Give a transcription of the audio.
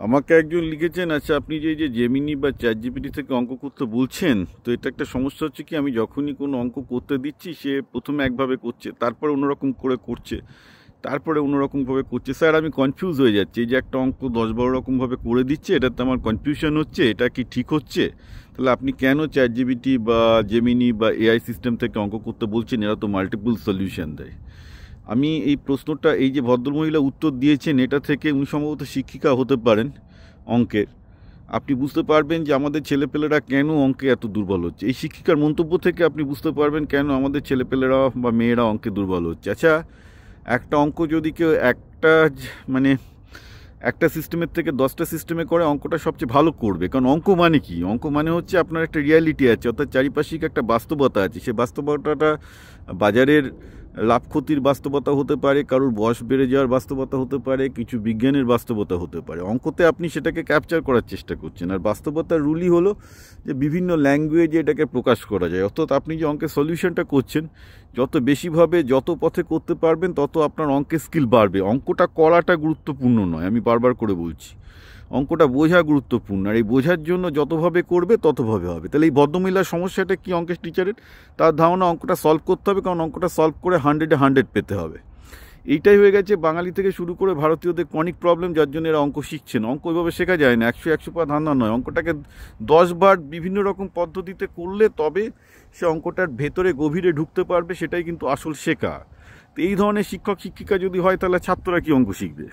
আমাকে একজন লিখেছেন, আচ্ছা আপনি যে জেমিনি বা চ্যাটজিপিটি থেকে অঙ্ক করতে বলছেন, তো এটা একটা সমস্যা হচ্ছে কি, আমি যখনই কোনো অঙ্ক করতে দিচ্ছি সে প্রথমে একভাবে করছে, তারপরে অন্যরকম করে করছে, তারপরে অন্যরকমভাবে করছে। স্যার আমি কনফিউজ হয়ে যাচ্ছি, এই যে একটা অঙ্ক 10-12 রকমভাবে করে দিচ্ছে, এটাতে আমার কনফিউশন হচ্ছে, এটা কি ঠিক হচ্ছে? তাহলে আপনি কেন চ্যাটজিপিটি বা জেমিনি বা এআই সিস্টেম থেকে অঙ্ক করতে বলছেন? এরা তো মাল্টিপল সলিউশন দেয়। আমি এই প্রশ্নটা, এই যে ভদ্রমহিলা উত্তর দিয়েছেন, এটা থেকে উনি সম্ভবত শিক্ষিকা হতে পারেন অঙ্কের। আপনি বুঝতে পারবেন যে আমাদের ছেলেপেলেরা কেন অঙ্কে এত দুর্বল হচ্ছে। এই শিক্ষিকার মন্তব্য থেকে আপনি বুঝতে পারবেন কেন আমাদের ছেলেপেলেরা বা মেয়েরা অঙ্কে দুর্বল হচ্ছে। আচ্ছা, একটা অঙ্ক যদি কেউ মানে একটা সিস্টেমের থেকে 10টা সিস্টেমে করে, অঙ্কটা সবচেয়ে ভালো করবে। কারণ অঙ্ক মানে কি? অঙ্ক মানে হচ্ছে আপনার একটা রিয়ালিটি আছে, অর্থাৎ চারিপাশিক একটা বাস্তবতা আছে। সেই বাস্তবতাটা বাজারের লাভ ক্ষতির বাস্তবতা হতে পারে, কারোর বয়স বেড়ে যাওয়ার বাস্তবতা হতে পারে, কিছু বিজ্ঞানের বাস্তবতা হতে পারে। অঙ্কতে আপনি সেটাকে ক্যাপচার করার চেষ্টা করছেন। আর বাস্তবতার রুলই হলো যে বিভিন্ন ল্যাঙ্গুয়েজে এটাকে প্রকাশ করা যায়। অর্থাৎ আপনি যে অঙ্কের সলিউশনটা করছেন, যত বেশিভাবে যত পথে করতে পারবেন, তত আপনার অঙ্কের স্কিল বাড়বে। অঙ্কটা করাটা গুরুত্বপূর্ণ নয়, আমি বারবার করে বলছি। অঙ্কটা বোঝা গুরুত্বপূর্ণ, আর এই বোঝার জন্য যতভাবে করবে ততভাবে হবে। তাহলে এই ভদ্রমহিলার সমস্যাটা কি অঙ্কের টিচারের? তার ধারণা অঙ্কটা সলভ করতে হবে, কারণ অঙ্কটা সলভ করে 100-এ 100 পেতে হবে। এইটাই হয়ে গেছে বাঙালি থেকে শুরু করে ভারতীয়দের ক্রনিক প্রবলেম, যার জন্য এরা অঙ্ক শিখছেন। অঙ্ক ওইভাবে শেখা যায় না, 100 পা ধান্দা নয়। অঙ্কটাকে 10 বার বিভিন্ন রকম পদ্ধতিতে করলে তবে সে অঙ্কটার ভেতরে গভীরে ঢুকতে পারবে, সেটাই কিন্তু আসল শেখা। তো এই ধরনের শিক্ষক শিক্ষিকা যদি হয়, তাহলে ছাত্ররা কি অঙ্ক শিখবে?